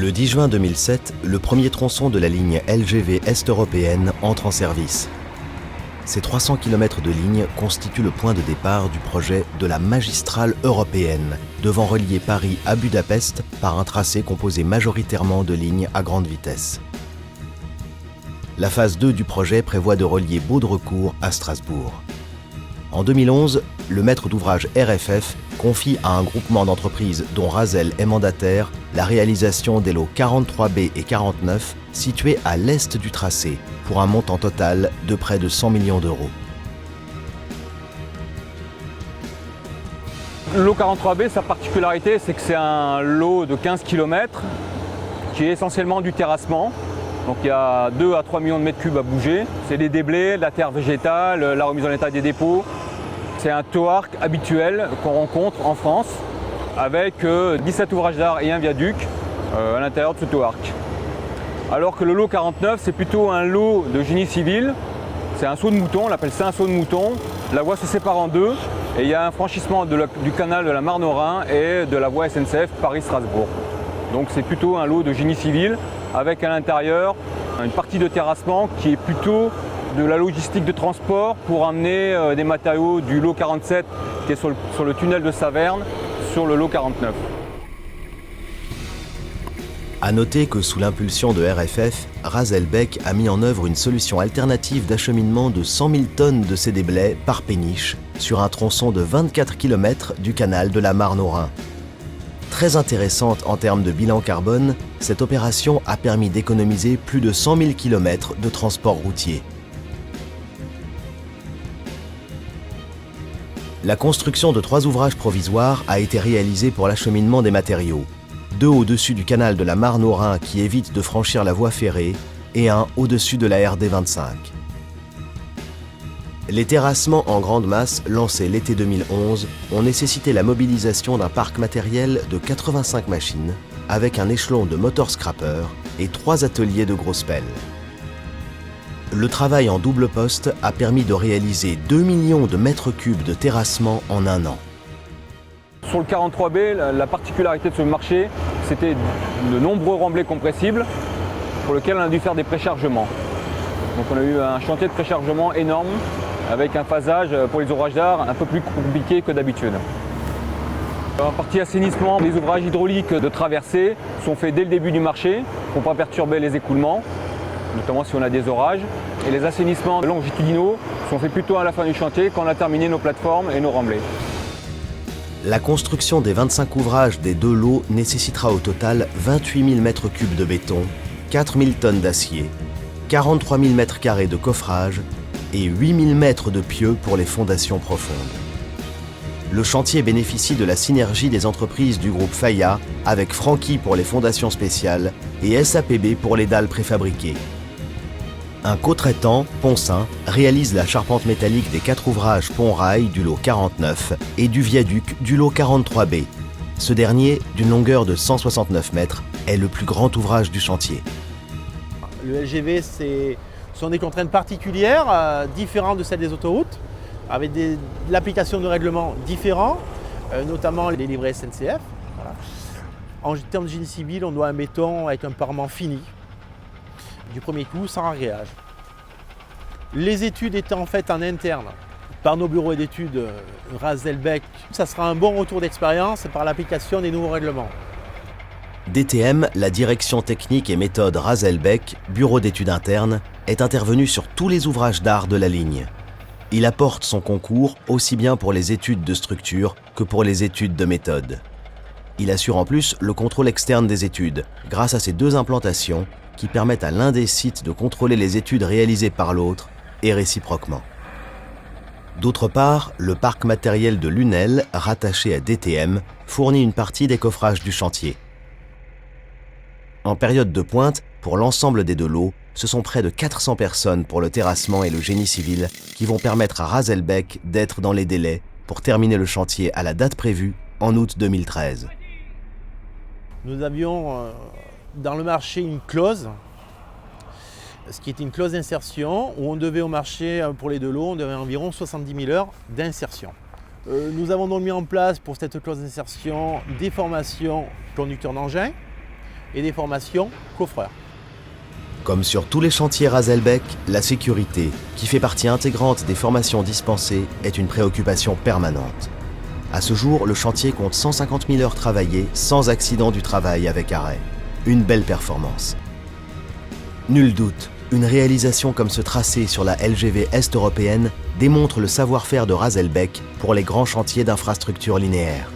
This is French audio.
Le 10 juin 2007, le premier tronçon de la ligne LGV Est-Européenne entre en service. Ces 300 km de ligne constituent le point de départ du projet de la magistrale européenne, devant relier Paris à Budapest par un tracé composé majoritairement de lignes à grande vitesse. La phase 2 du projet prévoit de relier Baudrecourt à Strasbourg. En 2011, le maître d'ouvrage RFF confie à un groupement d'entreprises dont Razel est mandataire la réalisation des lots 43B et 49 situés à l'est du tracé pour un montant total de près de 100 millions d'euros. Le lot 43B, sa particularité, c'est que c'est un lot de 15 km qui est essentiellement du terrassement. Donc il y a 2 à 3 millions de mètres cubes à bouger. C'est des déblais, de la terre végétale, la remise en état des dépôts. C'est un tow-arc habituel qu'on rencontre en France avec 17 ouvrages d'art et un viaduc à l'intérieur de ce tow-arc. Alors que le lot 49, c'est plutôt un lot de génie civil. C'est un saut de mouton, on appelle ça un saut de mouton. La voie se sépare en deux et il y a un franchissement du canal de la Marne au Rhin et de la voie SNCF Paris-Strasbourg. Donc c'est plutôt un lot de génie civil avec à l'intérieur une partie de terrassement qui est plutôt de la logistique de transport pour amener des matériaux du lot 47 qui est sur le tunnel de Saverne sur le lot 49. À noter que sous l'impulsion de RFF, Razelbeck a mis en œuvre une solution alternative d'acheminement de 100 000 tonnes de ces déblais par péniche sur un tronçon de 24 km du canal de la Marne au Rhin. Très intéressante en termes de bilan carbone, cette opération a permis d'économiser plus de 100 000 km de transport routier. La construction de 3 ouvrages provisoires a été réalisée pour l'acheminement des matériaux. 2 au-dessus du canal de la Marne au Rhin qui évite de franchir la voie ferrée et un au-dessus de la RD 25. Les terrassements en grande masse lancés l'été 2011 ont nécessité la mobilisation d'un parc matériel de 85 machines avec un échelon de motor scrapper et 3 ateliers de grosses pelles. Le travail en double poste a permis de réaliser 2 millions de mètres cubes de terrassement en un an. Sur le 43B, la particularité de ce marché, c'était de nombreux remblais compressibles pour lesquels on a dû faire des préchargements. Donc on a eu un chantier de préchargement énorme avec un phasage pour les ouvrages d'art un peu plus compliqué que d'habitude. En partie assainissement, les ouvrages hydrauliques de traversée sont faits dès le début du marché pour ne pas perturber les écoulements, notamment si on a des orages. Et les assainissements longitudinaux sont faits plutôt à la fin du chantier quand on a terminé nos plateformes et nos remblais. La construction des 25 ouvrages des 2 lots nécessitera au total 28 000 m3 de béton, 4 000 tonnes d'acier, 43 000 m² de coffrage et 8 000 mètres de pieux pour les fondations profondes. Le chantier bénéficie de la synergie des entreprises du groupe Faya avec Franchi pour les fondations spéciales et SAPB pour les dalles préfabriquées. Un co-traitant, Pont-Saint, réalise la charpente métallique des 4 ouvrages pont-rail du lot 49 et du viaduc du lot 43B. Ce dernier, d'une longueur de 169 mètres, est le plus grand ouvrage du chantier. Le LGV, ce sont des contraintes particulières, différentes de celles des autoroutes, avec l'application de règlements différents, notamment les livrets SNCF. Voilà. En termes de génie civil, on doit un béton avec un parement fini, du premier coup, sans agréage. Les études étant faites en interne par nos bureaux d'études Razelbeck, ça sera un bon retour d'expérience par l'application des nouveaux règlements. DTM, la direction technique et méthode Razelbeck, bureau d'études internes, est intervenu sur tous les ouvrages d'art de la ligne. Il apporte son concours aussi bien pour les études de structure que pour les études de méthode. Il assure en plus le contrôle externe des études, grâce à ces 2 implantations qui permettent à l'un des sites de contrôler les études réalisées par l'autre et réciproquement. D'autre part, le parc matériel de Lunel, rattaché à DTM, fournit une partie des coffrages du chantier. En période de pointe, pour l'ensemble des 2 lots, ce sont près de 400 personnes pour le terrassement et le génie civil qui vont permettre à Razelbeck d'être dans les délais pour terminer le chantier à la date prévue en août 2013. Nous avions dans le marché une clause, ce qui était une clause d'insertion, où on devait au marché, pour les 2 lots, on devait environ 70 000 heures d'insertion. Nous avons donc mis en place pour cette clause d'insertion des formations conducteurs d'engins, et des formations coffreurs. Comme sur tous les chantiers Razelbeck, la sécurité, qui fait partie intégrante des formations dispensées, est une préoccupation permanente. À ce jour, le chantier compte 150 000 heures travaillées sans accident du travail avec arrêt. Une belle performance. Nul doute, une réalisation comme ce tracé sur la LGV Est européenne démontre le savoir-faire de Razelbeck pour les grands chantiers d'infrastructures linéaires.